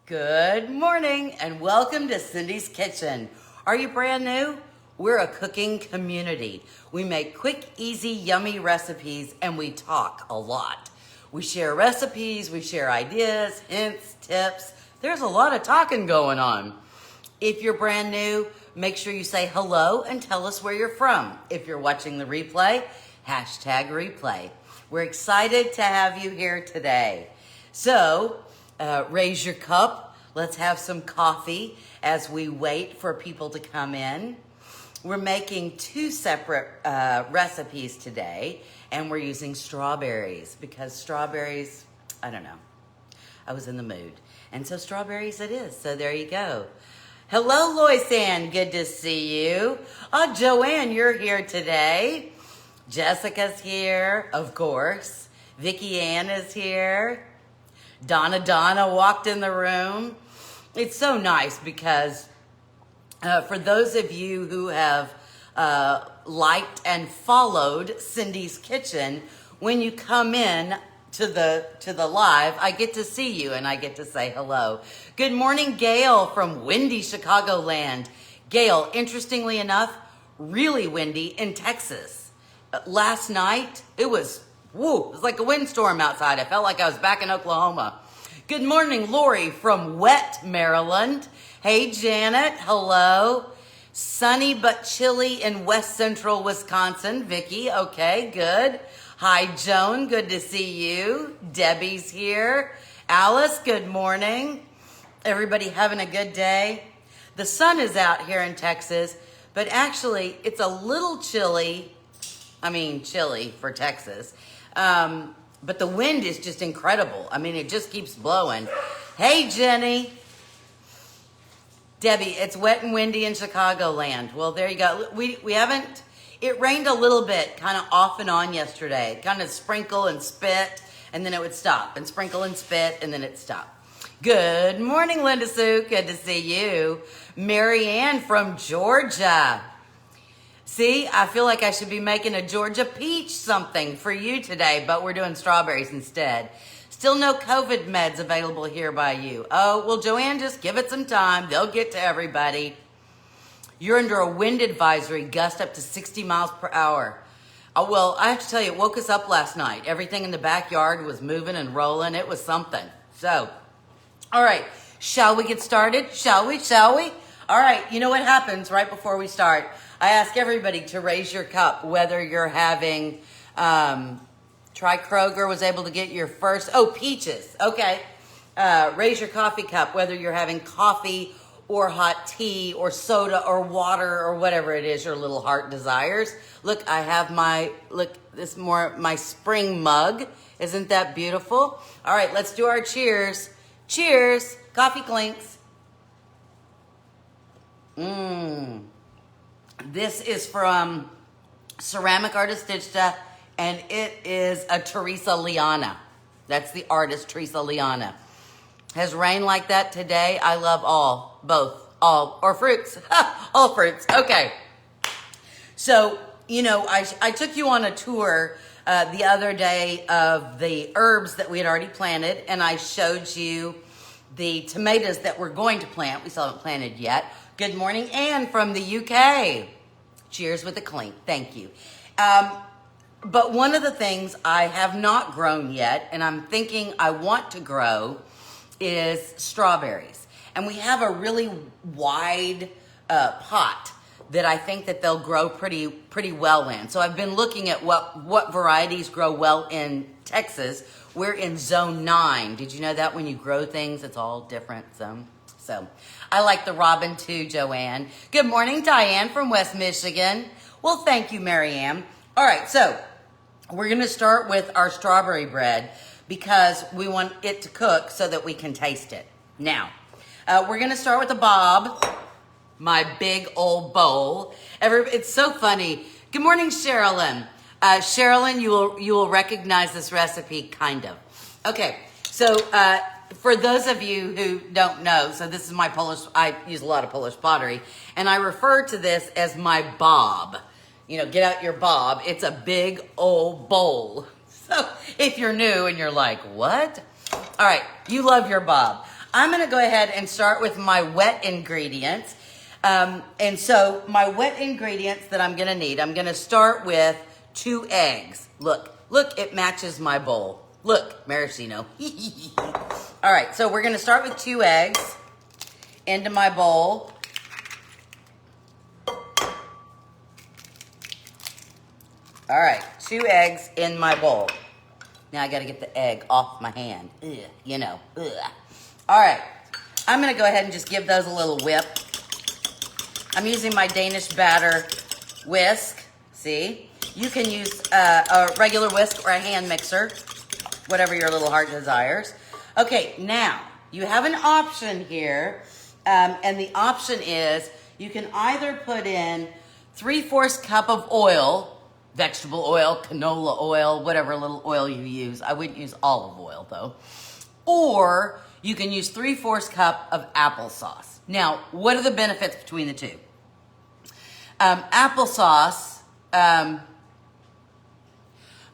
Good morning and welcome to Cindy's Kitchen. Are you brand new? We're a cooking community. We make quick, easy, yummy recipes and we talk a lot. We share recipes, we share ideas, hints, tips. There's a lot of talking going on. If you're brand new, make sure you say hello and tell us where you're from. If you're watching the replay, hashtag replay. We're excited to have you here today. So, raise your cup. Let's have some coffee as we wait for people to come in. We're making two separate recipes today, and we're using strawberries because strawberries, I don't know, I was in the mood. And so strawberries it is, so there you go. Hello, Loisanne, good to see you. Oh, Joanne, you're here today. Jessica's here, of course. Vicki Ann is here. Donna walked in the room. It's so nice because for those of you who have liked and followed Cindy's Kitchen, when you come in to the live, I get to see you and I get to say hello. Good morning, Gail from windy Chicagoland. Gail, interestingly enough, really windy in Texas. Last night, it was like a windstorm outside. I felt like I was back in Oklahoma. Good morning, Lori from wet Maryland. Hey, Janet, hello. Sunny but chilly in west central Wisconsin. Vicki, okay, good. Hi, Joan, good to see you. Debbie's here. Alice, good morning. Everybody having a good day? The sun is out here in Texas, but actually it's a little chilly. I mean, chilly for Texas. But the wind is just incredible. I mean, it just keeps blowing. Hey, Jenny. Debbie, it's wet and windy in Chicagoland. Well, there you go. We haven't, it rained a little bit, kind of off and on yesterday. Kind of sprinkle and spit, and then it would stop. And sprinkle and spit, and then it stopped. Good morning, Linda Sue. Good to see you. Mary Ann from Georgia. See, I feel like I should be making a Georgia peach something for you today, but we're doing strawberries instead. Still no COVID meds available here by you. Oh, well, Joanne, just give it some time. They'll get to everybody. You're under a wind advisory, gust up to 60 miles per hour. Oh, well, I have to tell you, it woke us up last night. Everything in the backyard was moving and rolling. It was something. So, all right, shall we get started? Shall we? All right, you know what happens right before we start? I ask everybody to raise your cup, whether you're having, try Kroger was able to get your first, peaches, okay. Raise your coffee cup, whether you're having coffee or hot tea or soda or water or whatever it is your little heart desires. Look, I have my spring mug. Isn't that beautiful? All right, let's do our cheers. Cheers, coffee clinks. This is from Ceramic Artistista, and it is a Teresa Liana. That's the artist, Teresa Liana. Has rain like that today? I love or fruits. All fruits, okay. So, you know, I took you on a tour the other day of the herbs that we had already planted, and I showed you the tomatoes that we're going to plant. We still haven't planted yet. Good morning, Anne from the UK. Cheers with a clink. Thank you. But one of the things I have not grown yet, and I'm thinking I want to grow, is strawberries. And we have a really wide pot that I think that they'll grow pretty well in. So I've been looking at what varieties grow well in Texas. We're in zone 9. Did you know that when you grow things, it's all different zone? So I like the robin too, Joanne. Good morning, Diane from West Michigan. Well, thank you, Marianne. All right, so we're going to start with our strawberry bread because we want it to cook so that we can taste it. Now, we're going to start with the bob, my big old bowl. It's so funny. Good morning, Sherilyn. Sherilyn, you will recognize this recipe, kind of. Okay, so for those of you who don't know, so this is my Polish, I use a lot of Polish pottery, and I refer to this as my bob. You know, get out your bob. It's a big old bowl. So if you're new and you're like, what? All right, you love your bob. I'm gonna go ahead and start with my wet ingredients. And so my wet ingredients that I'm gonna need, I'm gonna start with 2 eggs. Look, it matches my bowl. Look, maraschino. All right, so we're gonna start with 2 eggs into my bowl. All right, 2 eggs in my bowl. Now I gotta get the egg off my hand. Ugh, you know, ugh. All right, I'm gonna go ahead and just give those a little whip. I'm using my Danish batter whisk, see? You can use a regular whisk or a hand mixer, whatever your little heart desires. Okay, now, you have an option here, and the option is you can either put in 3/4 cup of oil, vegetable oil, canola oil, whatever little oil you use. I wouldn't use olive oil though. Or you can use 3/4 cup of applesauce. Now, what are the benefits between the two? Applesauce,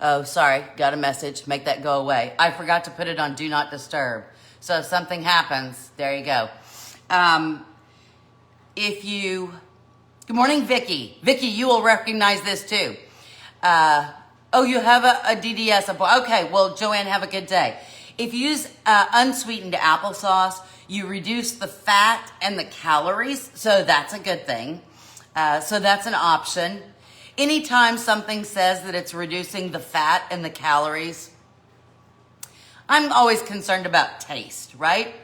oh, sorry, got a message. Make that go away. I forgot to put it on Do Not Disturb. So if something happens, there you go. Good morning, Vicky. Vicky, you will recognize this too. Oh, you have a DDS. Okay, well, Joanne, have a good day. If you use unsweetened applesauce, you reduce the fat and the calories, so that's a good thing. So that's an option. Anytime something says that it's reducing the fat and the calories, I'm always concerned about taste, right?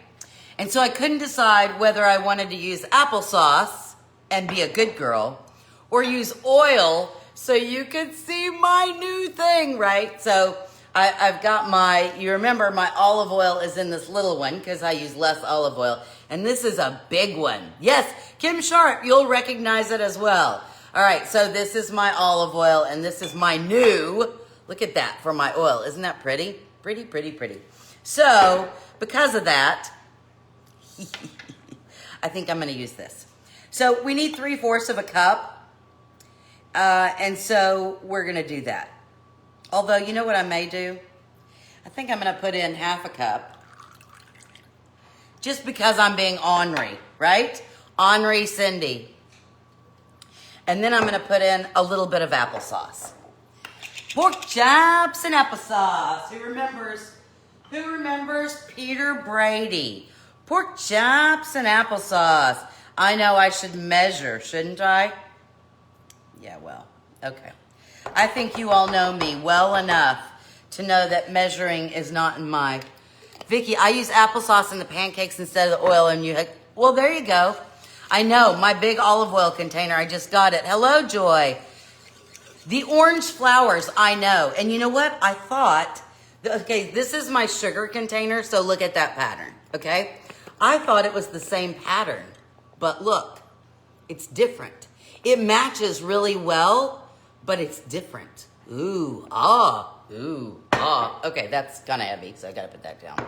And so I couldn't decide whether I wanted to use applesauce and be a good girl or use oil so you could see my new thing, right? So I've got you remember my olive oil is in this little one because I use less olive oil. And this is a big one. Yes, Kim Sharp, you'll recognize it as well. All right, so this is my olive oil and this is my new, look at that for my oil. Isn't that pretty? Pretty, pretty, pretty. So because of that, I think I'm gonna use this. So we need 3/4 of a cup. And so we're gonna do that. Although, you know what I may do? I think I'm gonna put in 1/2 cup. Just because I'm being ornery, right? Ornery Cindy. And then I'm gonna put in a little bit of applesauce. Pork chops and applesauce. Who remembers Peter Brady? Pork chops and applesauce. I know I should measure, shouldn't I? Yeah, well, okay. I think you all know me well enough to know that measuring is not in my... Vicky, I use applesauce in the pancakes instead of the oil, and well, there you go. I know, my big olive oil container, I just got it. Hello, Joy. The orange flowers, I know. And you know what? I thought, okay, this is my sugar container, so look at that pattern, okay? I thought it was the same pattern, but look, it's different. It matches really well, but it's different. Ooh, ah. Okay, that's kind of heavy, so I gotta put that down.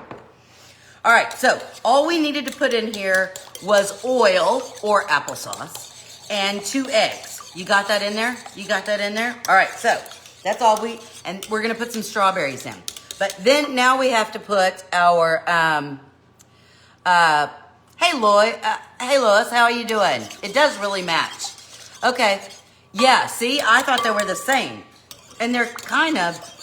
All right, so all we needed to put in here was oil or applesauce and 2 eggs. You got that in there? You got that in there? All right, so that's all and we're gonna put some strawberries in. But then now we have to put our, hey Lois, how are you doing? It does really match. Okay, yeah, see, I thought they were the same. And they're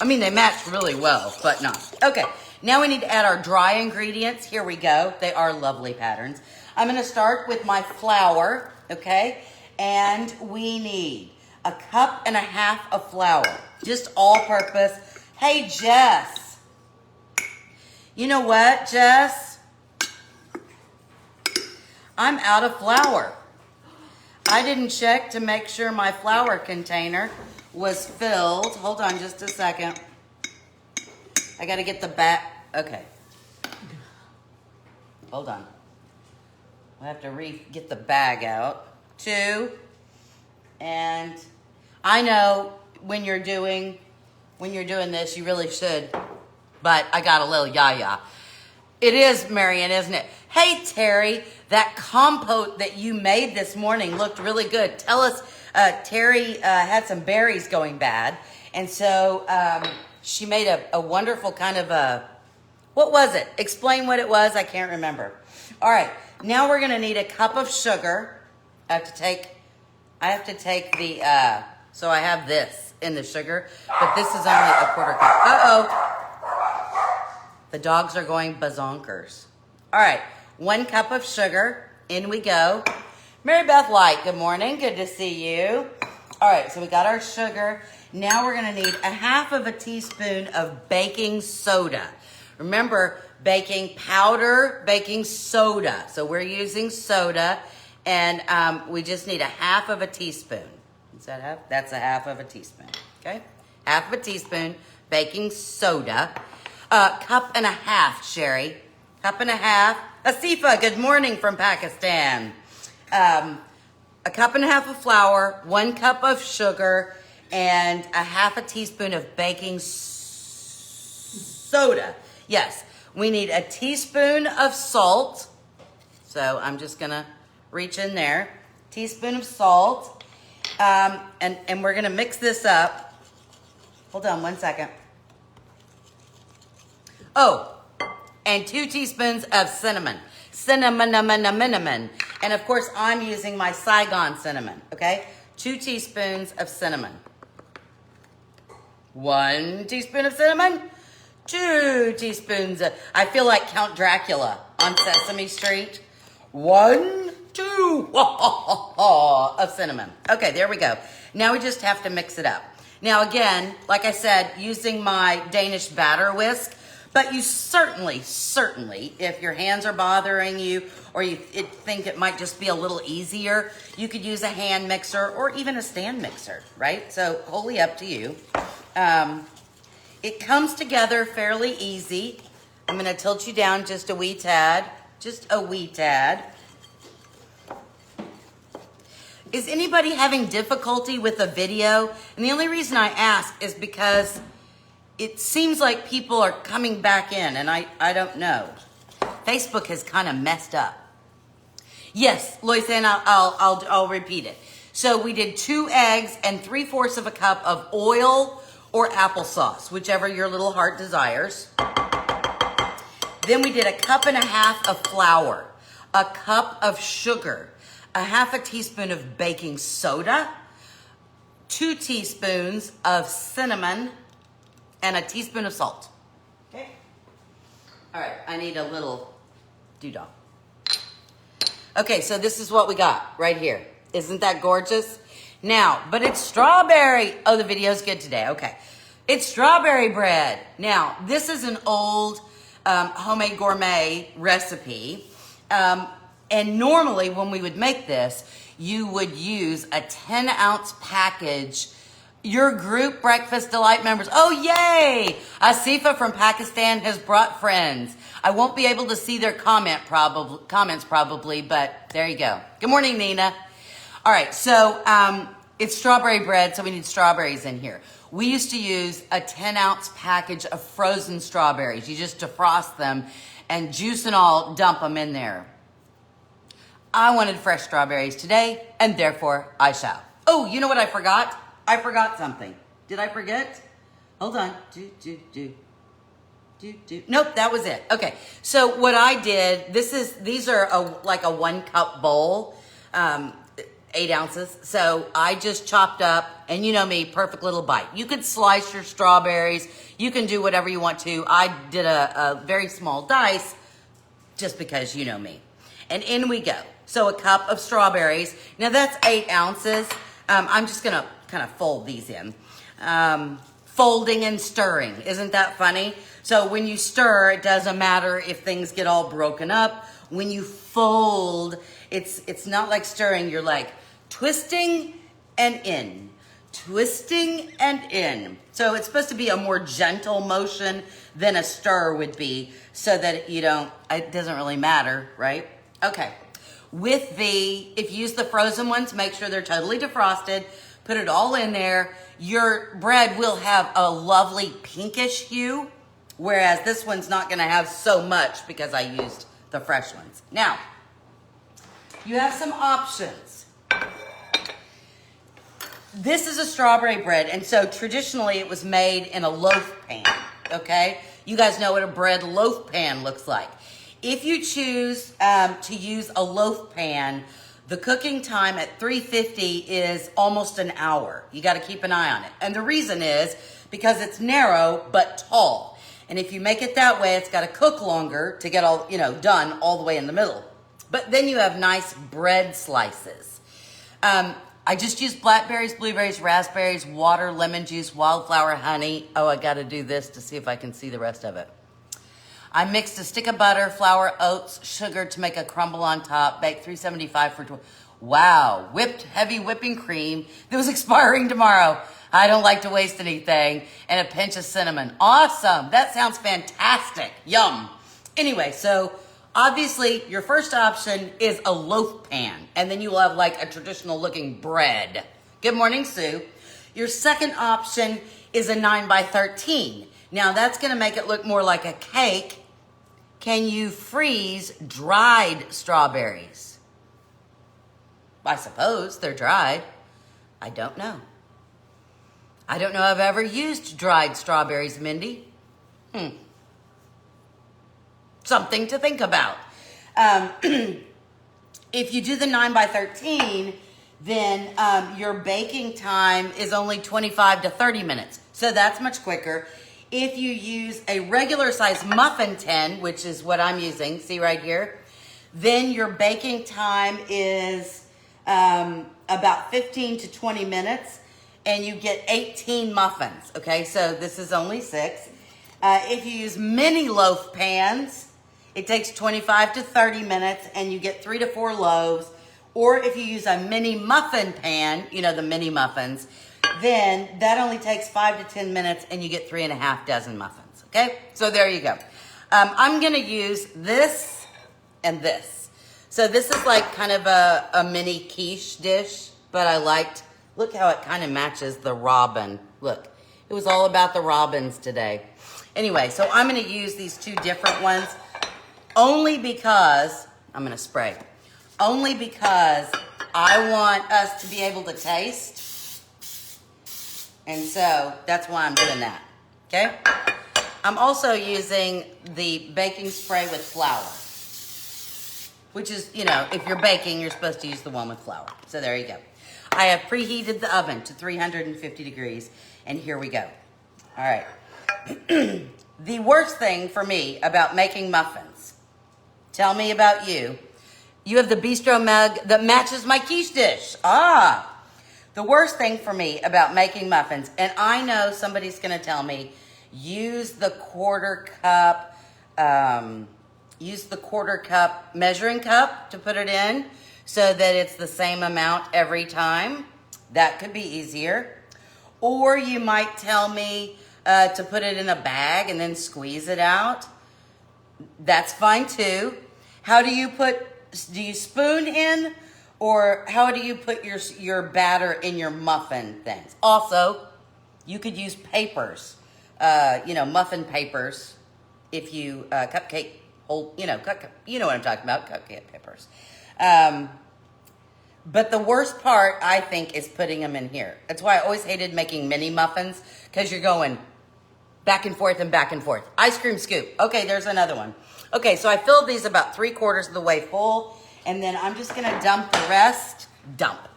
they match really well, but not. Okay, now we need to add our dry ingredients. Here we go. They are lovely patterns. I'm gonna start with my flour, okay? And we need 1.5 cups of flour, just all purpose. Hey, Jess. You know what, Jess? I'm out of flour. I didn't check to make sure my flour container was filled. Hold on just a second. I gotta get the bag. Okay. Hold on. We'll have to get the bag out. 2. And I know when you're doing this, you really should, but I got a little yah-yah. It is, Marion, isn't it? Hey, Terry, that compote that you made this morning looked really good. Tell us, Terry had some berries going bad, and so she made a wonderful kind of What was it? Explain what it was. I can't remember. All right. Now we're going to need a cup of sugar. I have to take the, so I have this in the sugar, but this is only a quarter cup. Uh-oh. The dogs are going bazonkers. All right. 1 cup of sugar. In we go. Mary Beth Light, good morning. Good to see you. All right. So we got our sugar. Now we're going to need a half of a teaspoon of baking soda. Remember, baking powder, baking soda. So we're using soda, and we just need a half of a teaspoon. Is that half? That's a half of a teaspoon, okay? Half of a teaspoon baking soda. Cup and a half, Sherry. Cup and a half. Asifa, good morning from Pakistan. A cup and a half of flour, 1 cup of sugar, and a half a teaspoon of baking soda. Yes, we need a teaspoon of salt. So I'm just gonna reach in there. Teaspoon of salt. And we're gonna mix this up. Hold on 1 second. Oh, and 2 teaspoons of cinnamon. Cinnamon. And of course, I'm using my Saigon cinnamon, okay? 2 teaspoons of cinnamon. 1 teaspoon of cinnamon. 2 teaspoons of, I feel like Count Dracula on Sesame Street. 1, 2 of cinnamon. Okay, there we go. Now we just have to mix it up. Now again, like I said, using my Danish batter whisk, but you certainly, if your hands are bothering you or you think it might just be a little easier, you could use a hand mixer or even a stand mixer, right? So wholly up to you. It comes together fairly easy. I'm going to tilt you down just a wee tad. Just a wee tad. Is anybody having difficulty with the video? And the only reason I ask is because it seems like people are coming back in, and I don't know. Facebook has kind of messed up. Yes, Lois, and I'll repeat it. So we did 2 eggs and 3/4 of a cup of oil or applesauce, whichever your little heart desires. Then we did a cup and a half of flour, a cup of sugar, a half a teaspoon of baking soda, 2 teaspoons of cinnamon, and a teaspoon of salt. Okay. All right, I need a little doodah. Okay, so this is what we got right here. Isn't that gorgeous? Now, but it's strawberry. Oh, the video's good today. Okay. It's strawberry bread. Now, this is an old homemade gourmet recipe. And normally when we would make this, you would use a 10-ounce package. Your group Breakfast Delight members. Oh, yay! Asifa from Pakistan has brought friends. I won't be able to see their comments probably, but there you go. Good morning, Nina. All right, so it's strawberry bread, so we need strawberries in here. We used to use a 10-ounce package of frozen strawberries. You just defrost them and juice and all, dump them in there. I wanted fresh strawberries today, and therefore I shall. Oh, you know what I forgot? I forgot something. Did I forget? Hold on. Nope, that was it. Okay, so what I did, these are like a 1 cup bowl. 8 ounces. So I just chopped up, and you know me, perfect little bite. You could slice your strawberries. You can do whatever you want to. I did a very small dice just because you know me. And in we go. So a cup of strawberries. Now that's 8 ounces. I'm just going to kind of fold these in. Folding and stirring. Isn't that funny? So when you stir, it doesn't matter if things get all broken up. When you fold, it's not like stirring. You're like twisting and in, twisting and in. So it's supposed to be a more gentle motion than a stir would be, so that it doesn't really matter, right? Okay. If you use the frozen ones, make sure they're totally defrosted. Put it all in there. Your bread will have a lovely pinkish hue, whereas this one's not going to have so much because I used the fresh ones. Now, you have some options. This is a strawberry bread, and so traditionally it was made in a loaf pan, okay? You guys know what a bread loaf pan looks like. If you choose to use a loaf pan, the cooking time at 350 is almost an hour. You got to keep an eye on it. And the reason is because it's narrow but tall. And if you make it that way, it's got to cook longer to get all, done all the way in the middle. But then you have nice bread slices. I just use blackberries, blueberries, raspberries, water, lemon juice, wildflower, honey. Oh, I got to do this to see if I can see the rest of it. I mixed a stick of butter, flour, oats, sugar to make a crumble on top. Bake 375 for 12. Wow, whipped heavy whipping cream that was expiring tomorrow. I don't like to waste anything. And a pinch of cinnamon. Awesome. That sounds fantastic. Yum. Anyway, so obviously your first option is a loaf pan. And then you will have like a traditional looking bread. Good morning, Sue. Your second option is a 9x13. Now that's going to make it look more like a cake. Can you freeze dried strawberries? I suppose they're dried. I don't know. I don't know if I've ever used dried strawberries, Mindy. Something to think about. If you do the 9x13, then your baking time is only 25 to 30 minutes. So that's much quicker. If you use a regular size muffin tin, which is what I'm using, see right here, then your baking time is about 15 to 20 minutes, and you get 18 muffins, okay? So this is only 6. If you use mini loaf pans, it takes 25 to 30 minutes, and you get 3 to 4 loaves. Or if you use a mini muffin pan, the mini muffins, then that only takes 5 to 10 minutes and you get 3.5 dozen muffins, okay? So there you go. I'm gonna use this and this. So this is like kind of a mini quiche dish, but look how it kind of matches the robin. Look, it was all about the robins today. Anyway, so I'm gonna use these 2 different ones only because, I'm gonna spray, only because I want us to be able to taste. And so that's why I'm doing that, okay? I'm also using the baking spray with flour, which is, if you're baking, you're supposed to use the one with flour. So there you go. I have preheated the oven to 350 degrees, and here we go. All right. The worst thing for me about making muffins, tell me about you. You have the bistro mug that matches my quiche dish. The worst thing for me about making muffins, and I know somebody's going to tell me, use the quarter cup measuring cup to put it in so that it's the same amount every time. That could be easier. Or you might tell me to put it in a bag and then squeeze it out. That's fine too. Do you spoon in? Or how do you put your batter in your muffin things? Also, you could use papers, muffin papers. If you cupcake, you know what I'm talking about, cupcake papers. But the worst part, I think, is putting them in here. That's why I always hated making mini muffins, because you're going back and forth and back and forth. Ice cream scoop. Okay, there's another one. Okay, so I filled these about 3/4 of the way full. And then I'm just gonna dump the rest. Dump.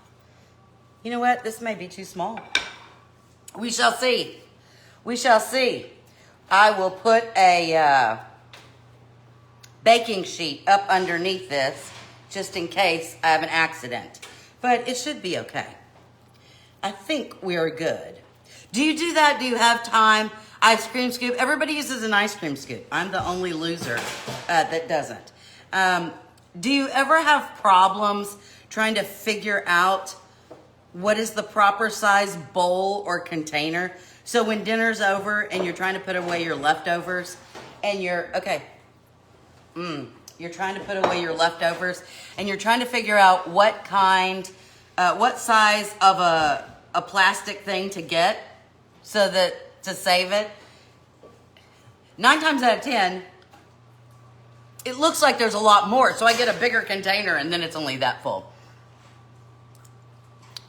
You know what? This may be too small. We shall see. We shall see. I will put a baking sheet up underneath this just in case I have an accident. But it should be okay. I think we're good. Do you do that? Do you have time? Ice cream scoop. Everybody uses an ice cream scoop. I'm the only loser that doesn't. Do you ever have problems trying to figure out what is the proper size bowl or container? So when dinner's over and you're trying to put away your leftovers and you're trying to put away your leftovers and you're trying to figure out what size of a plastic thing to get to save it. 9 times out of 10, it looks like there's a lot more, so I get a bigger container and then it's only that full.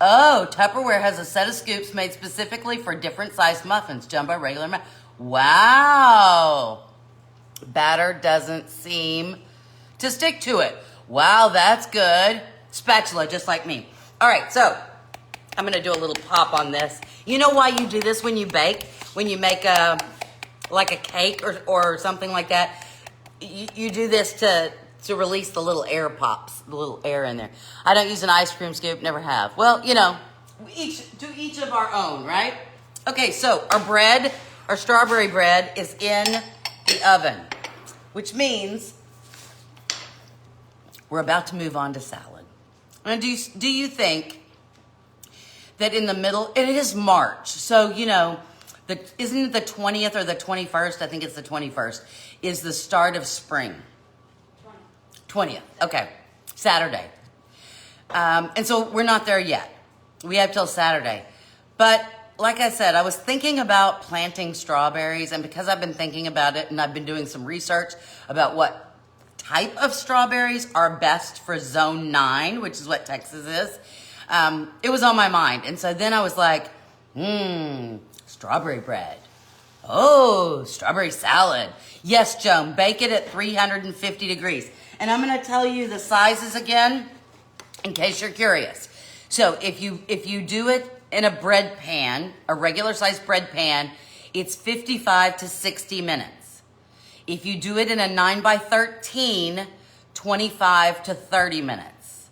Oh, Tupperware has a set of scoops made specifically for different sized muffins, jumbo, regular. Wow. Batter doesn't seem to stick to it. Wow, that's good. Spatula, just like me. All right, so I'm gonna do a little pop on this. You know why you do this when you bake? When you make like a cake or something like that, you do this to release the little air pops, the little air in there. I don't use an ice cream scoop, never have. Well, you know, each of our own, right? Okay, so our bread, our strawberry bread is in the oven, which means we're about to move on to salad. And do you think that in the middle, and it is March, so you know, isn't it the 20th or the 21st? I think it's the 21st, is the start of spring. 20th, okay, Saturday. And so we're not there yet. We have till Saturday. But like I said, I was thinking about planting strawberries, and because I've been thinking about it and I've been doing some research about what type of strawberries are best for zone 9, which is what Texas is, it was on my mind. And so then I was like, strawberry bread. Oh, strawberry salad. Yes, Joan, bake it at 350 degrees. And I'm going to tell you the sizes again in case you're curious. So if you do it in a bread pan, a regular sized bread pan, it's 55 to 60 minutes. If you do it in a 9x13, 25 to 30 minutes.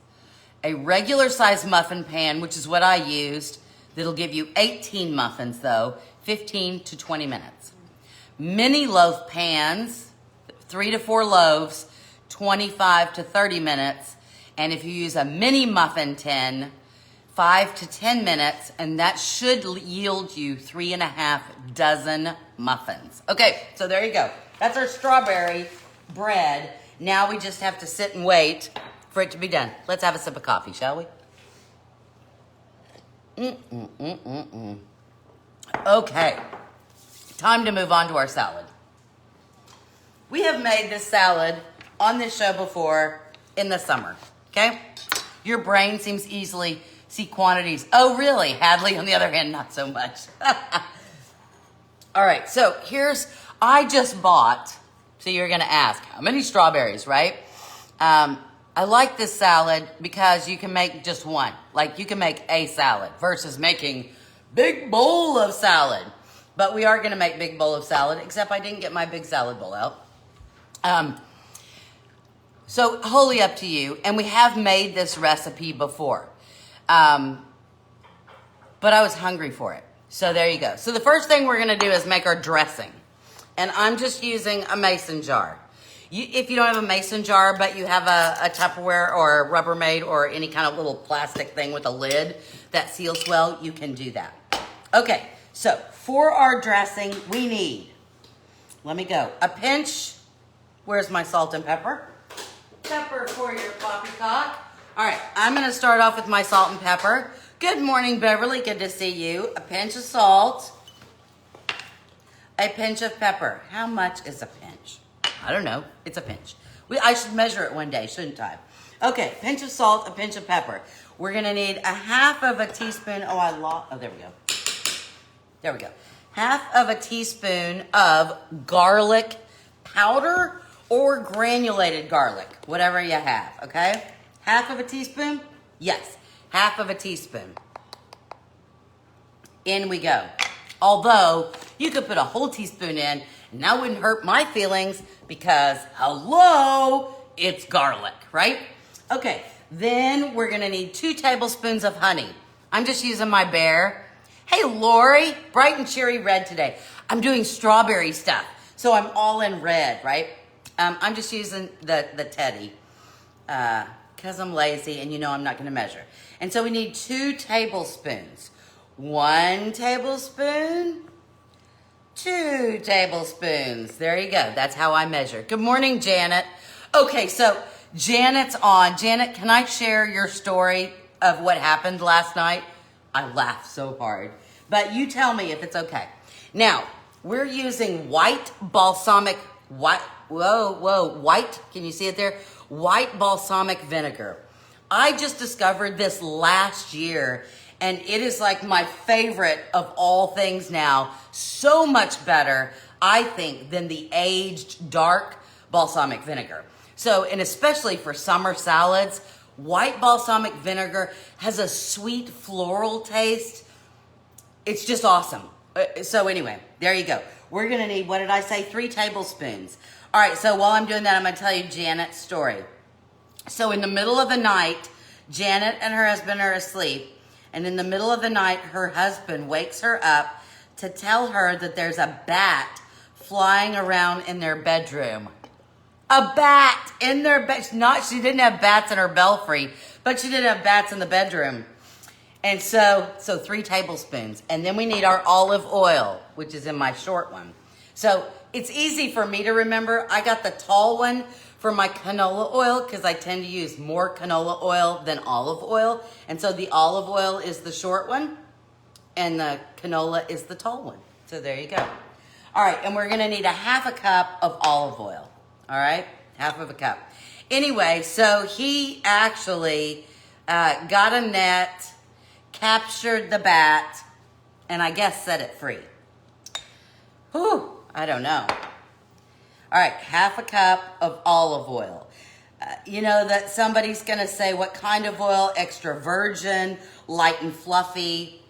A regular sized muffin pan, which is what I used, that'll give you 18 muffins though, 15 to 20 minutes. Mini loaf pans, 3 to 4 loaves, 25 to 30 minutes. And if you use a mini muffin tin, 5 to 10 minutes, and that should yield you 3.5 dozen muffins. Okay, so there you go. That's our strawberry bread. Now we just have to sit and wait for it to be done. Let's have a sip of coffee, shall we? Okay, time to move on to our salad. We have made this salad on this show before in the summer, okay? Your brain seems easily see quantities. Oh, really? Hadley, on the other hand, not so much. All right, so I just bought, so you're gonna ask, how many strawberries, right? I like this salad because you can make just one. Like you can make a salad versus making big bowl of salad. But we are gonna make big bowl of salad, except I didn't get my big salad bowl out. So wholly up to you. And we have made this recipe before. But I was hungry for it. So there you go. So the first thing we're gonna do is make our dressing. And I'm just using a mason jar. If you don't have a mason jar, but you have a Tupperware or a Rubbermaid or any kind of little plastic thing with a lid that seals well, you can do that. Okay, so for our dressing, we need, let me go, a pinch. Where's my salt and pepper? Pepper for your poppycock. All right, I'm gonna start off with my salt and pepper. Good morning, Beverly, good to see you. A pinch of salt, a pinch of pepper. How much is a pinch? I don't know, it's a pinch. I should measure it one day, shouldn't I? Okay, pinch of salt, a pinch of pepper. We're gonna need a half of a teaspoon, oh, there we go. There we go. Half of a teaspoon of garlic powder or granulated garlic, whatever you have, okay? Half of a teaspoon? Yes, half of a teaspoon. In we go. Although, you could put a whole teaspoon in, and that wouldn't hurt my feelings because, hello, it's garlic, right? Okay, then we're gonna need 2 tablespoons of honey. I'm just using my Bear. Hey, Lori, bright and cheery red today. I'm doing strawberry stuff, so I'm all in red, right? I'm just using the Teddy because I'm lazy and you know I'm not gonna measure. And so we need 2 tablespoons. 1 tablespoon, 2 tablespoons. There you go. That's how I measure. Good morning, Janet. Okay, so Janet's on. Janet, can I share your story of what happened last night? I laughed so hard. But you tell me if it's okay. Now, we're using white balsamic, white, can you see it there? White balsamic vinegar. I just discovered this last year, And it is like my favorite of all things now. So much better, I think, than the aged dark balsamic vinegar. So, and especially for summer salads, white balsamic vinegar has a sweet floral taste. It's just awesome. So anyway, there you go. We're gonna need, what did I say, 3 tablespoons. All right, so while I'm doing that, I'm gonna tell you Janet's story. So in the middle of the night, Janet and her husband are asleep, and in the middle of the night, her husband wakes her up to tell her that there's a bat flying around in their bedroom. A bat in their bed. She didn't have bats in her belfry, but she did have bats in the bedroom. And so 3 tablespoons. And then we need our olive oil, which is in my short one. So it's easy for me to remember. I got the tall one for my canola oil because I tend to use more canola oil than olive oil. And so the olive oil is the short one and the canola is the tall one. So there you go. All right, and we're gonna need a 1/2 cup of olive oil. All right, 1/2 cup. Anyway, so he actually got a net, captured the bat, and I guess set it free. Whew, I don't know. All right, 1/2 cup of olive oil. You know that somebody's gonna say, what kind of oil? Extra virgin, light and fluffy,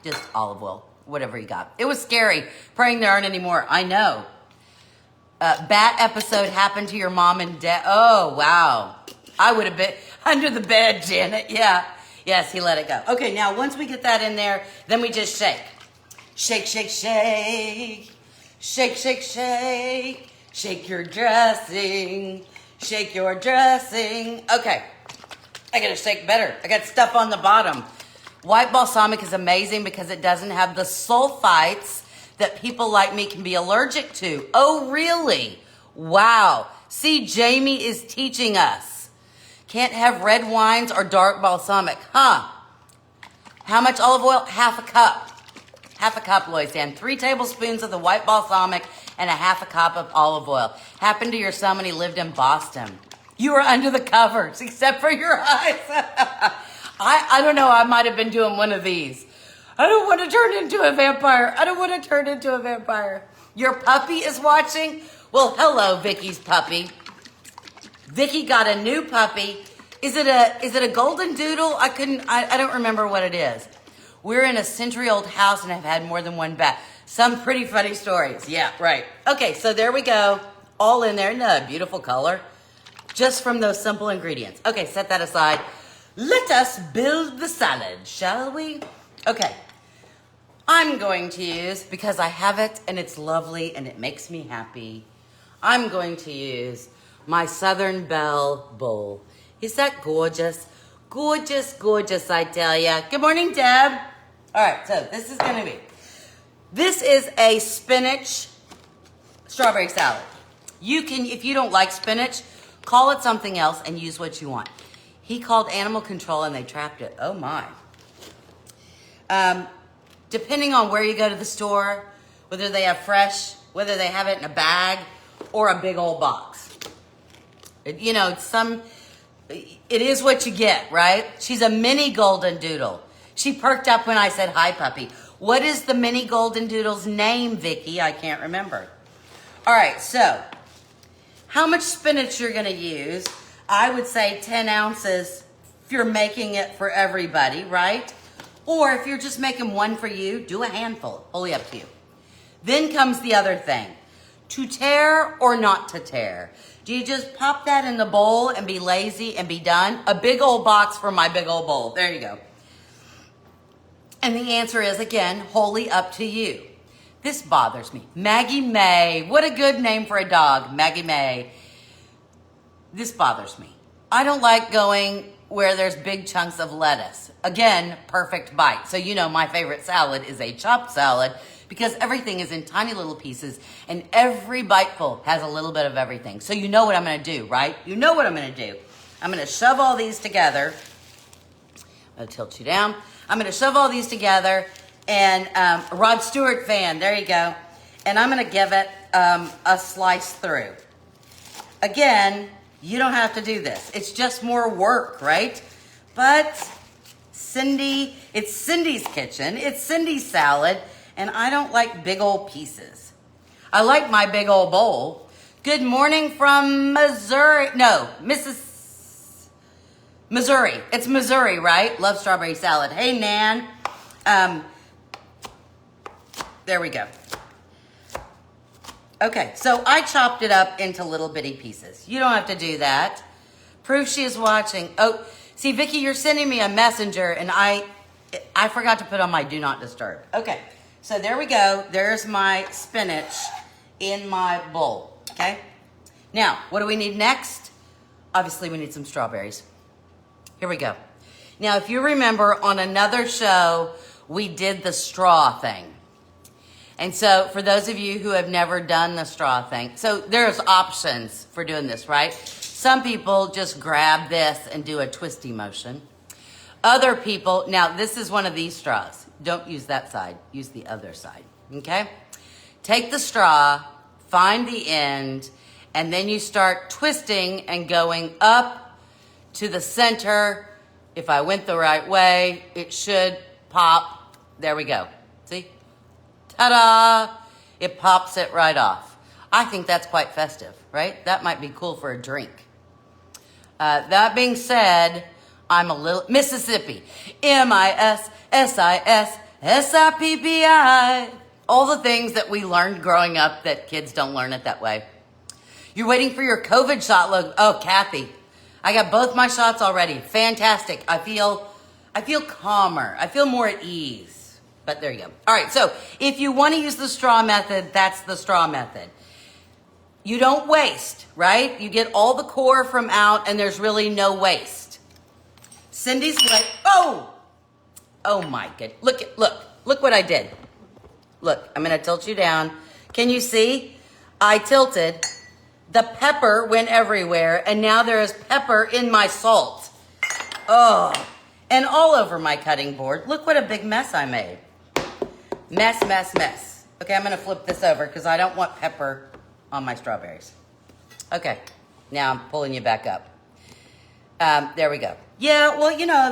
just olive oil, whatever you got. It was scary praying there aren't any more. I know. Bat episode happened to your mom and dad. Oh, wow. I would have been under the bed, Janet. Yeah. Yes, he let it go. Okay, now once we get that in there, then we just shake. Shake, shake, shake. Shake, shake, shake. Shake your dressing. Shake your dressing. Okay. I gotta shake better. I got stuff on the bottom. White balsamic is amazing because it doesn't have the sulfites that people like me can be allergic to. Oh, really? Wow. See, Jamie is teaching us. Can't have red wines or dark balsamic. Huh. How much olive oil? 1/2 cup. 1/2 cup, Loisanne. 3 tablespoons of the white balsamic and a 1/2 cup of olive oil. Happened to your son when he lived in Boston. You were under the covers, except for your eyes. I don't know. I might have been doing one of these. I don't want to turn into a vampire. I don't want to turn into a vampire. Your puppy is watching? Well, hello, Vicky's puppy. Vicky got a new puppy. Is it a golden doodle? I don't remember what it is. We're in a century-old house and have had more than one bat. Some pretty funny stories. Yeah, right. Okay, so there we go. All in there. Isn't that a beautiful color? Just from those simple ingredients. Okay, set that aside. Let us build the salad, shall we? Okay, I'm going to use, because I have it and it's lovely and it makes me happy, I'm going to use my Southern Belle bowl. Is that gorgeous? Gorgeous, gorgeous, I tell ya. Good morning, Deb. All right, so this is a spinach strawberry salad. You can, if you don't like spinach, call it something else and use what you want. He called animal control and they trapped it. Oh my. Depending on where you go to the store, whether they have fresh, whether they have it in a bag or a big old box. It is what you get, right? She's a mini golden doodle. She perked up when I said, hi, puppy. What is the mini golden doodle's name, Vicky? I can't remember. All right, so how much spinach you're gonna use? I would say 10 ounces if you're making it for everybody, right? Or if you're just making one for you, do a handful, wholly up to you. Then comes the other thing. To tear or not to tear? Do you just pop that in the bowl and be lazy and be done? A big old box for my big old bowl. There you go. And the answer is, again, wholly up to you. This bothers me. Maggie May. What a good name for a dog. Maggie May. This bothers me. I don't like going where there's big chunks of lettuce. Again, perfect bite. So you know my favorite salad is a chopped salad because everything is in tiny little pieces and every biteful has a little bit of everything. So you know what I'm gonna do, right? You know what I'm gonna do. I'm gonna shove all these together. I'm gonna tilt you down. I'm gonna shove all these together and Rod Stewart fan, there you go. And I'm gonna give it a slice through. Again, you don't have to do this. It's just more work, right? But It's Cindy's kitchen. It's Cindy's salad, and I don't like big old pieces. I like my big old bowl. Good morning from Missouri. No, Missouri. It's Missouri, right? Love strawberry salad. Hey, Nan. There we go. Okay, so I chopped it up into little bitty pieces. You don't have to do that. Proof she is watching. Oh, see, Vicki, you're sending me a messenger, and I forgot to put on my do not disturb. Okay, so there we go. There's my spinach in my bowl, okay? Now, what do we need next? Obviously, we need some strawberries. Here we go. Now, if you remember, on another show, we did the straw thing. And so for those of you who have never done the straw thing, so there's options for doing this, right? Some people just grab this and do a twisty motion. Other people, now this is one of these straws. Don't use that side, use the other side, okay? Take the straw, find the end, and then you start twisting and going up to the center. If I went the right way, it should pop. There we go. See? Ta-da! It pops it right off. I think that's quite festive, right? That might be cool for a drink. That being said, I'm a little... Mississippi. Mississippi. All the things that we learned growing up that kids don't learn it that way. You're waiting for your COVID shot. Look, oh, Kathy. I got both my shots already. Fantastic. I feel calmer. I feel more at ease. But there you go. All right, so if you want to use the straw method, that's the straw method. You don't waste, right? You get all the core from out, and there's really no waste. Cindy's like, oh my good. Look what I did. Look, I'm going to tilt you down. Can you see? I tilted. The pepper went everywhere, and now there is pepper in my salt. Oh, and all over my cutting board. Look what a big mess I made. Mess. Okay, I'm going to flip this over because I don't want pepper on my strawberries. Okay, now I'm pulling you back up. There we go. Yeah, well, you know,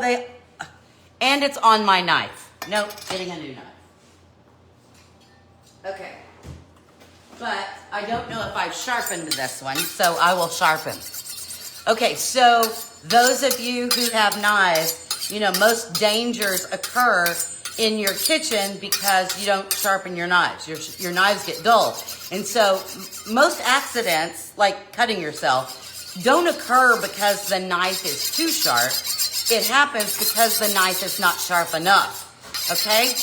and it's on my knife. Nope, getting a new knife. Okay, but I don't know if I've sharpened this one, so I will sharpen. Okay, so those of you who have knives, you know, most dangers occur in your kitchen because you don't sharpen your knives. Your knives get dull. And so most accidents, like cutting yourself, don't occur because the knife is too sharp. It happens because the knife is not sharp enough. Okay?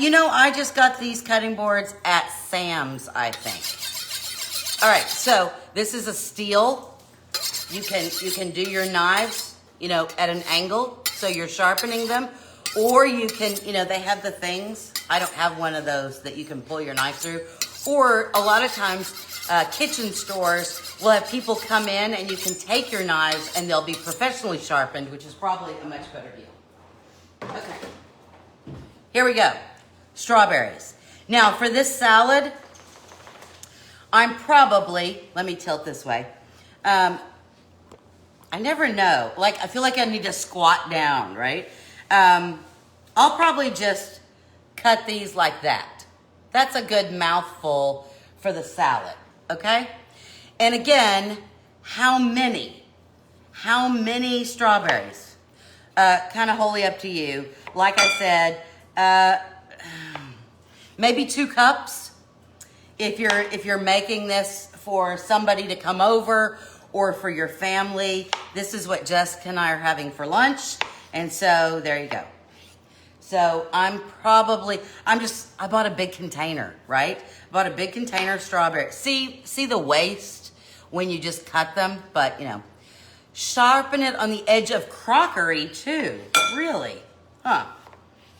You know, I just got these cutting boards at Sam's, I think. All right, so this is a steel. You can do your knives, you know, at an angle, so you're sharpening them. Or you can, you know, they have the things. I don't have one of those that you can pull your knife through. Or a lot of times, kitchen stores will have people come in and you can take your knives and they'll be professionally sharpened, which is probably a much better deal. Okay. Here we go. Strawberries. Now, for this salad, I'm probably, let me tilt this way. I never know. Like, I feel like I need to squat down, right? I'll probably just cut these like that. That's a good mouthful for the salad, okay? And again, how many? How many strawberries? Kind of wholly up to you. Like I said, maybe 2 cups. If you're making this for somebody to come over or for your family, this is what Jessica and I are having for lunch. And so there you go. So I bought a big container, right? I bought a big container of strawberries. See the waste when you just cut them? But, you know, sharpen it on the edge of crockery too. Really? Huh.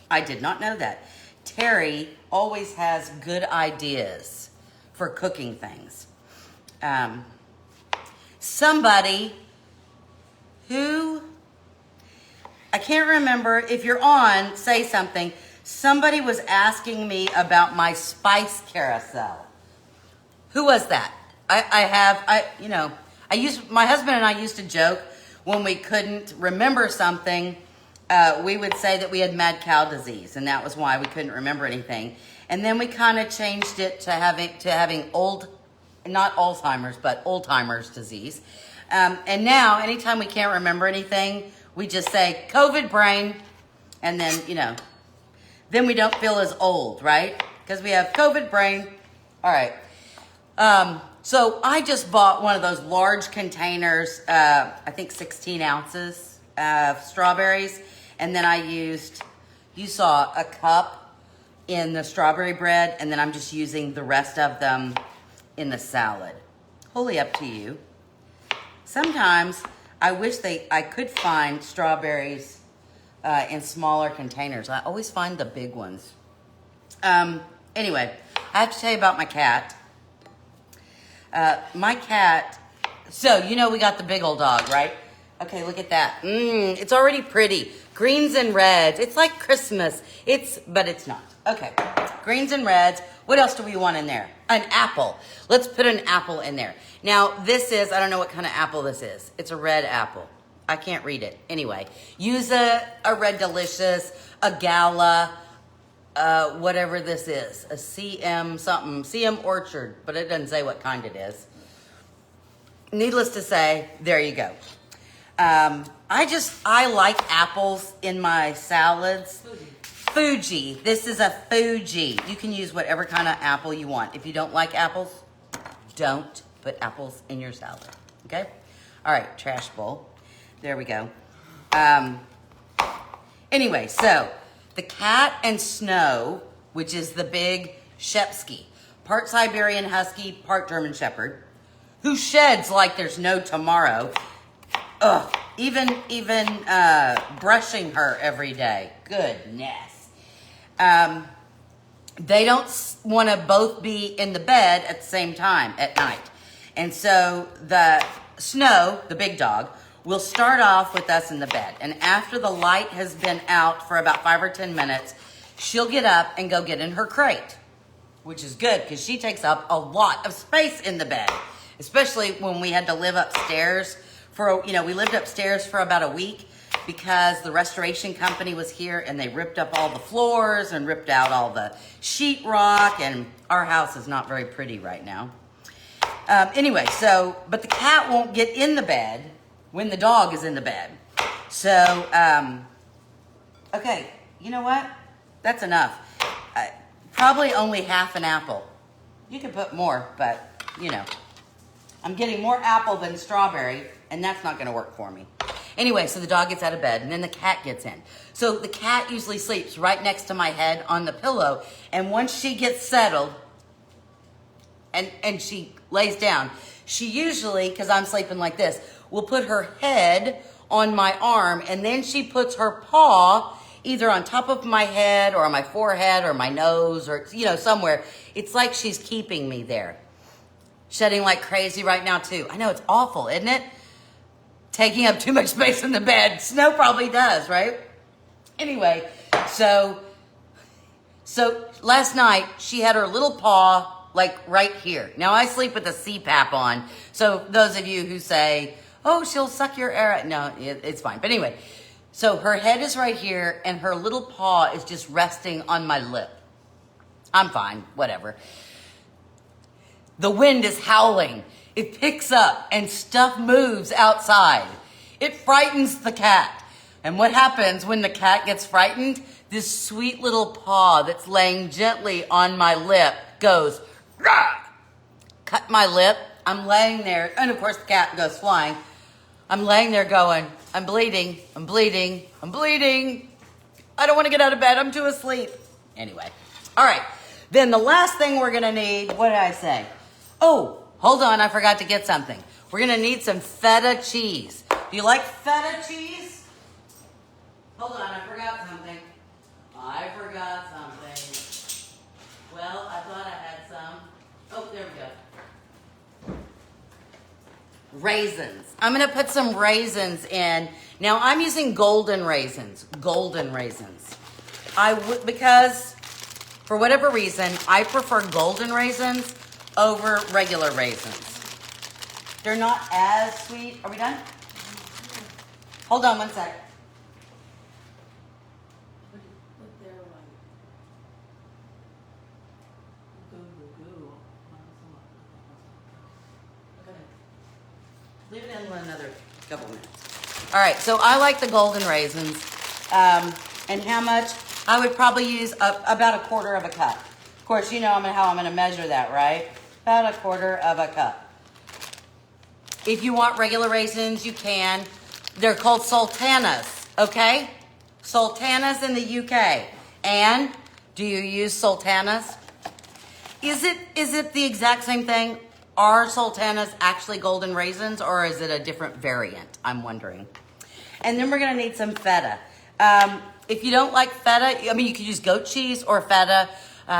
I did not know that. Terry always has good ideas for cooking things. Somebody who... I can't remember. If you're on, say something. Somebody was asking me about my spice carousel. Who was that? My husband and I used to joke when we couldn't remember something we would say that we had mad cow disease, and that was why we couldn't remember anything. And then we kind of changed it to having not Alzheimer's, but old-timers disease. And now, anytime we can't remember anything, we just say COVID brain, and then, then we don't feel as old, right? Because we have COVID brain. All right. So I just bought one of those large containers, I think 16 ounces of strawberries. And then I you saw a cup in the strawberry bread, and then I'm just using the rest of them in the salad. Wholly up to you. Sometimes I wish I could find strawberries in smaller containers. I always find the big ones. Anyway, I have to tell you about my cat. So we got the big old dog, right? Okay, look at that. It's already pretty. Greens and reds. It's like Christmas. But it's not. Okay, greens and reds. What else do we want in there? An apple. Let's put an apple in there. Now, I don't know what kind of apple this is. It's a red apple. I can't read it. Anyway, use a Red Delicious, a Gala, whatever this is. A CM something, CM Orchard, but it doesn't say what kind it is. Needless to say, there you go. I like apples in my salads. Fuji. This is a Fuji. You can use whatever kind of apple you want. If you don't like apples, don't put apples in your salad. Okay? All right, trash bowl. There we go. Anyway, so the cat and Snow, which is the big Shepsky, part Siberian Husky, part German Shepherd, who sheds like there's no tomorrow. Ugh, even brushing her every day. Goodness. They don't want to both be in the bed at the same time at night. And so the Snow, the big dog, will start off with us in the bed. And after the light has been out for about 5 or 10 minutes, she'll get up and go get in her crate, which is good because she takes up a lot of space in the bed, especially when we had to live upstairs we lived upstairs for about a week because the restoration company was here and they ripped up all the floors and ripped out all the sheetrock, and our house is not very pretty right now. Anyway, but the cat won't get in the bed when the dog is in the bed. So, okay, you know what? That's enough. Probably only half an apple. You can put more, but, I'm getting more apple than strawberry, and that's not going to work for me. Anyway, so the dog gets out of bed, and then the cat gets in. So the cat usually sleeps right next to my head on the pillow, and once she gets settled and she lays down, she usually, because I'm sleeping like this, will put her head on my arm, and then she puts her paw either on top of my head or on my forehead or my nose or, somewhere. It's like she's keeping me there. Shedding like crazy right now, too. I know, it's awful, isn't it? Taking up too much space in the bed. Snow probably does, right? Anyway, so last night, she had her little paw, like, right here. Now, I sleep with a CPAP on, so those of you who say, oh, she'll suck your air out. No, it's fine. But anyway, so her head is right here, and her little paw is just resting on my lip. I'm fine, whatever. The wind is howling. It picks up and stuff moves outside. It frightens the cat. And what happens when the cat gets frightened? This sweet little paw that's laying gently on my lip goes, rah! Cut my lip. I'm laying there, and of course the cat goes flying. I'm laying there going, I'm bleeding, I'm bleeding, I'm bleeding. I don't want to get out of bed, I'm too asleep. Anyway, all right. Then the last thing we're gonna need, what did I say? Oh, hold on, I forgot to get something. We're gonna need some feta cheese. Do you like feta cheese? Hold on, I forgot something. Well, I thought I had some. Oh, there we go. Raisins. I'm gonna put some raisins in. Now I'm using golden raisins. Because for whatever reason, I prefer golden raisins over regular raisins. They're not as sweet. Are we done? Hold on one sec. Couple minutes. All right, so I like the golden raisins. And how much? I would probably use about a quarter of a cup. Of course, you know how I'm gonna measure that, right? About a quarter of a cup. If you want regular raisins, you can. They're called sultanas, okay? Sultanas in the UK. And do you use sultanas? Is it the exact same thing? Are sultanas actually golden raisins, or is it a different variant? I'm wondering. And then we're gonna need some feta. If you don't like feta, I mean, you could use goat cheese or feta.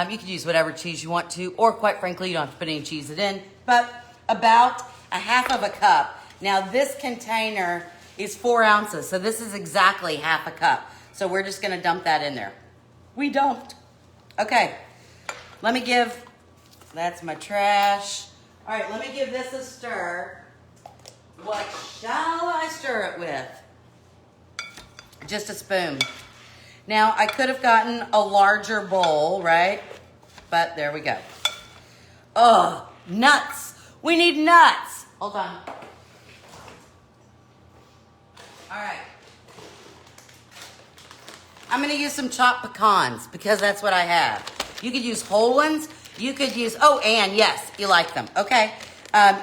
You could use whatever cheese you want to, or quite frankly, you don't have to put any cheese in. But about a half of a cup. Now this container is 4 ounces, so this is exactly half a cup. So we're just gonna dump that in there. We dumped. Okay, that's my trash. All right, let me give this a stir. What shall I stir it with? Just a spoon. Now, I could have gotten a larger bowl, right? But there we go. Oh, nuts. We need nuts. Hold on. All right. I'm gonna use some chopped pecans because that's what I have. You could use whole ones. You could use, and yes, you like them. Okay.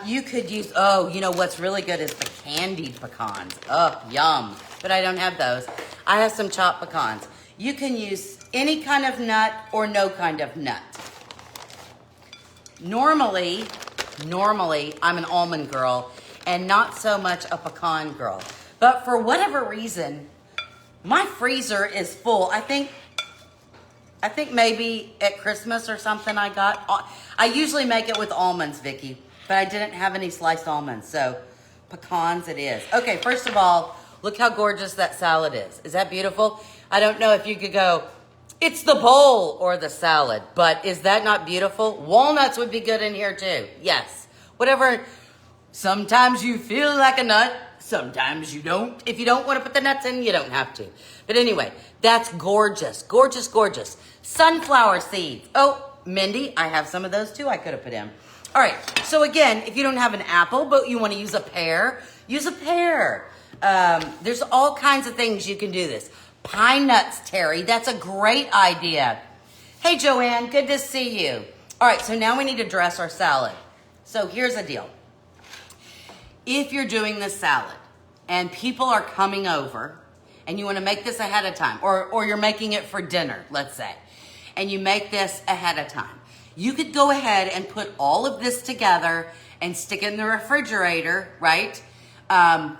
You could use, you know what's really good is the candied pecans. Oh, yum. But I don't have those. I have some chopped pecans. You can use any kind of nut or no kind of nut. Normally, I'm an almond girl and not so much a pecan girl. But for whatever reason, my freezer is full. I think maybe at Christmas or something I usually make it with almonds, Vicky, but I didn't have any sliced almonds, so pecans it is. Okay, first of all, look how gorgeous that salad is. Is that beautiful? I don't know if you could go, it's the bowl or the salad, but is that not beautiful? Walnuts would be good in here too. Yes, whatever. Sometimes you feel like a nut, sometimes you don't. If you don't want to put the nuts in, you don't have to. But anyway, that's gorgeous, gorgeous, gorgeous. Sunflower seeds. Oh, Mindy, I have some of those too I could have put in. All right, so again, if you don't have an apple, but you want to use a pear, use a pear. There's all kinds of things you can do this. Pine nuts, Terry, that's a great idea. Hey, Joanne, good to see you. All right, so now we need to dress our salad. So here's the deal. If you're doing this salad and people are coming over and you want to make this ahead of time, or you're making it for dinner, let's say, and you make this ahead of time, you could go ahead and put all of this together and stick it in the refrigerator, right?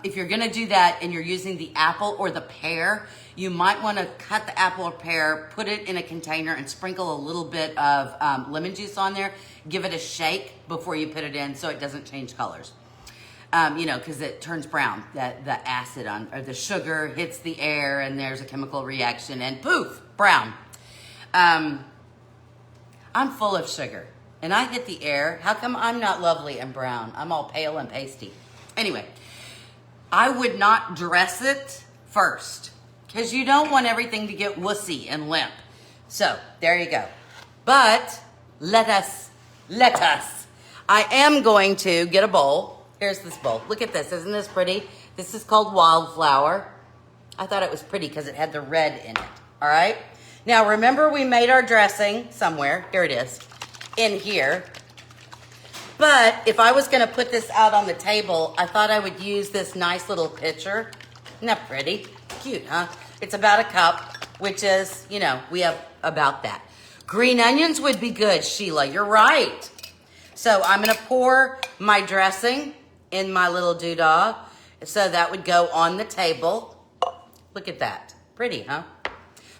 If you're gonna do that and you're using the apple or the pear, you might wanna cut the apple or pear, put it in a container and sprinkle a little bit of lemon juice on there. Give it a shake before you put it in so it doesn't change colors. Because it turns brown. The acid or the sugar hits the air and there's a chemical reaction and poof, brown. I'm full of sugar and I hit the air. How come I'm not lovely and brown? I'm all pale and pasty. Anyway, I would not dress it first because you don't want everything to get wussy and limp. So there you go. But let us. I am going to get a bowl. Here's this bowl. Look at this. Isn't this pretty? This is called wildflower. I thought it was pretty because it had the red in it. All right. Now, remember we made our dressing somewhere. Here it is. In here. But if I was going to put this out on the table, I thought I would use this nice little pitcher. Isn't that pretty? Cute, huh? It's about a cup, which is, we have about that. Green onions would be good, Sheila. You're right. So I'm going to pour my dressing in my little doodah. So that would go on the table. Look at that. Pretty, huh?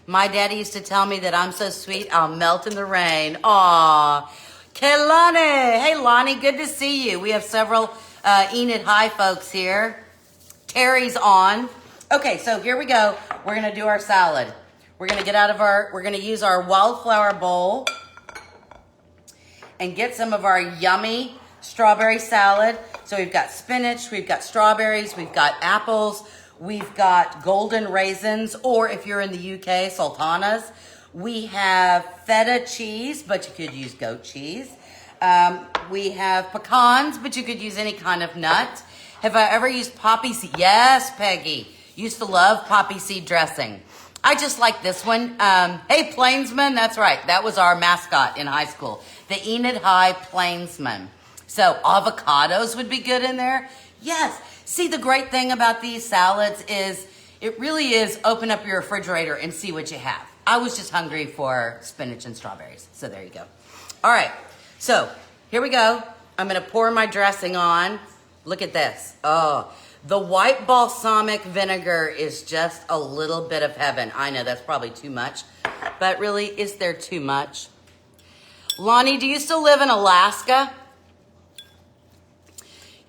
My daddy used to tell me that I'm so sweet, I'll melt in the rain. Aw. Kelani. Hey, Lonnie, good to see you. We have several Enid High folks here. Terry's on. Okay, so here we go. We're going to do our salad. We're going to use our wildflower bowl and get some of our yummy strawberry salad. So we've got spinach, we've got strawberries, we've got apples, we've got golden raisins, or if you're in the UK, sultanas. We have feta cheese, but you could use goat cheese. We have pecans, but you could use any kind of nut. Have I ever used poppy seed? Yes, Peggy. Used to love poppy seed dressing. I just like this one. Hey, Plainsman, that's right. That was our mascot in high school. The Enid High Plainsman. So avocados would be good in there. Yes. See, the great thing about these salads is it really is open up your refrigerator and see what you have. I was just hungry for spinach and strawberries. So there you go. All right. So here we go. I'm going to pour my dressing on. Look at this. Oh, the white balsamic vinegar is just a little bit of heaven. I know that's probably too much, but really, is there too much? Lonnie, do you still live in Alaska?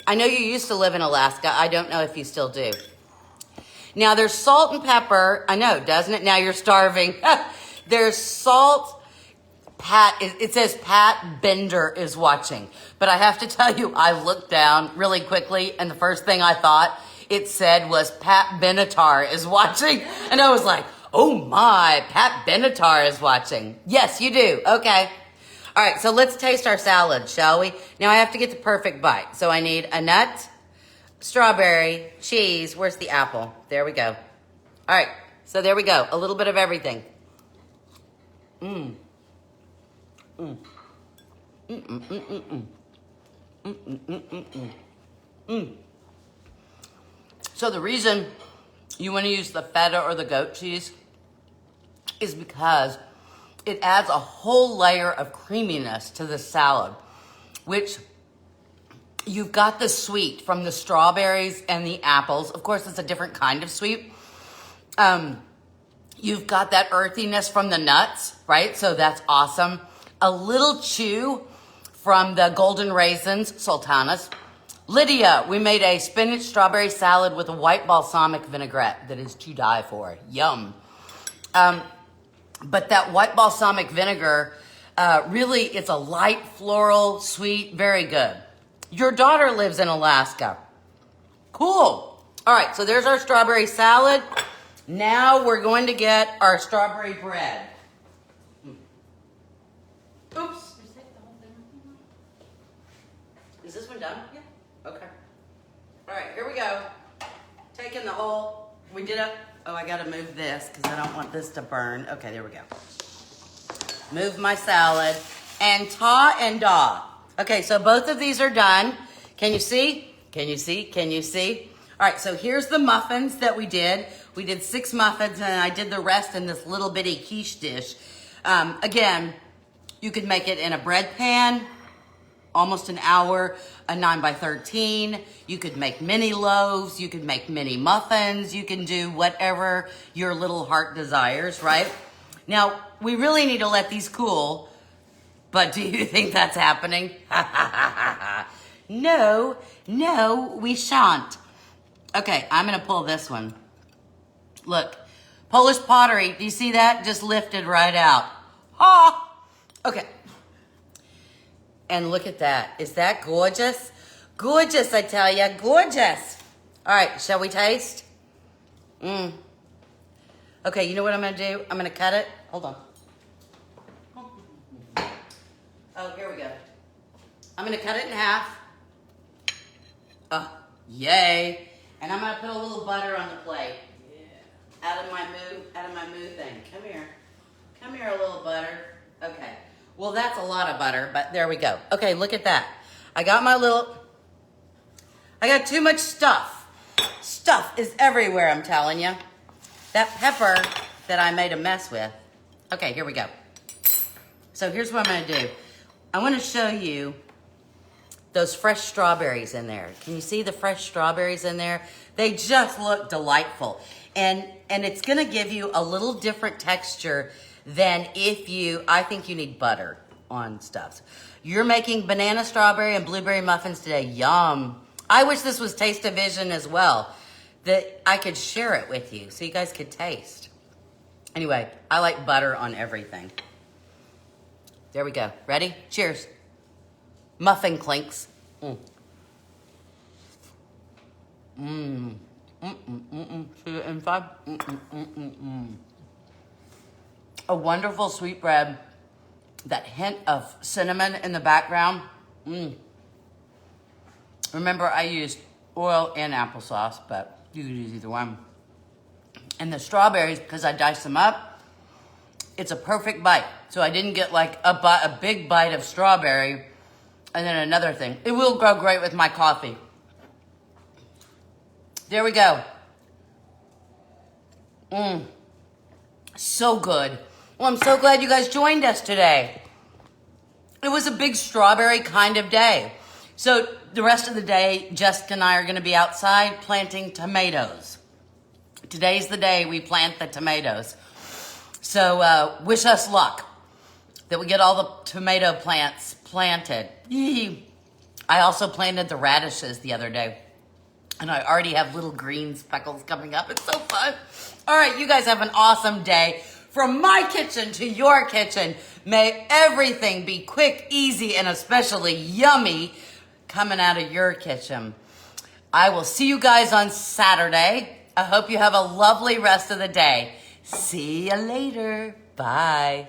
I know you used to live in Alaska. I don't know if you still do. Now, there's salt and pepper. I know, doesn't it? Now you're starving. There's salt. It says Pat Bender is watching. But I have to tell you, I looked down really quickly, and the first thing I thought it said was Pat Benatar is watching. And I was like, oh my, Pat Benatar is watching. Yes, you do. Okay. All right, so let's taste our salad, shall we? Now I have to get the perfect bite. So I need a nut, strawberry, cheese. Where's the apple? There we go. All right, so there we go. A little bit of everything. So the reason you want to use the feta or the goat cheese is because it adds a whole layer of creaminess to the salad, which you've got the sweet from the strawberries and the apples. Of course, it's a different kind of sweet. You've got that earthiness from the nuts, right? So that's awesome. A little chew from the golden raisins, sultanas. Lydia, we made a spinach strawberry salad with a white balsamic vinaigrette that is to die for. Yum. But that white balsamic vinegar, really, it's a light floral, sweet, very good. Your daughter lives in Alaska. Cool. All right, so there's our strawberry salad. Now we're going to get our strawberry bread. Oops. Is this one done? Yeah. Okay. All right, here we go. Taking the whole, we did it. Oh, I gotta move this because I don't want this to burn. Okay, there we go. Move my salad and ta and da. Okay, so both of these are done. Can you see? Can you see? Can you see? All right, so here's the muffins that we did. We did 6 muffins and I did the rest in this little bitty quiche dish. Again, you could make it in a bread pan, almost an hour, a 9 by 13. You could make mini loaves. You could make mini muffins. You can do whatever your little heart desires, right? Now, we really need to let these cool, but do you think that's happening? No, we shan't. Okay, I'm gonna pull this one. Look, Polish pottery, do you see that? Just lifted right out. Ah! Okay. And look at that. Is that gorgeous? Gorgeous, I tell ya, gorgeous. All right, shall we taste? Okay, you know what I'm gonna do? I'm gonna cut it. Hold on. Oh, here we go. I'm gonna cut it in half. Oh, yay. And I'm gonna put a little butter on the plate. Yeah. Out of my move thing. Come here. Come here, a little butter. Okay. Well, that's a lot of butter, but there we go. Okay, look at that. I got too much stuff. Stuff is everywhere, I'm telling you. That pepper that I made a mess with. Okay, here we go. So here's what I'm gonna do. I wanna show you those fresh strawberries in there. Can you see the fresh strawberries in there? They just look delightful. And it's gonna give you a little different texture than I think you need butter on stuff. You're making banana, strawberry, and blueberry muffins today. Yum. I wish this was Taste-O-Vision as well, that I could share it with you so you guys could taste. Anyway, I like butter on everything. There we go. Ready? Cheers. Muffin clinks. See the inside? A wonderful sweet bread. That hint of cinnamon in the background. Remember, I used oil and applesauce, but you can use either one. And the strawberries, because I diced them up, it's a perfect bite. So I didn't get like a big bite of strawberry and then another thing. It will go great with my coffee. There we go. So good. Well, I'm so glad you guys joined us today. It was a big strawberry kind of day. So the rest of the day, Jessica and I are going to be outside planting tomatoes. Today's the day we plant the tomatoes. So wish us luck that we get all the tomato plants planted. Yee. I also planted the radishes the other day. And I already have little green speckles coming up. It's so fun. All right, you guys have an awesome day. From my kitchen to your kitchen, may everything be quick, easy, and especially yummy coming out of your kitchen. I will see you guys on Saturday. I hope you have a lovely rest of the day. See you later. Bye.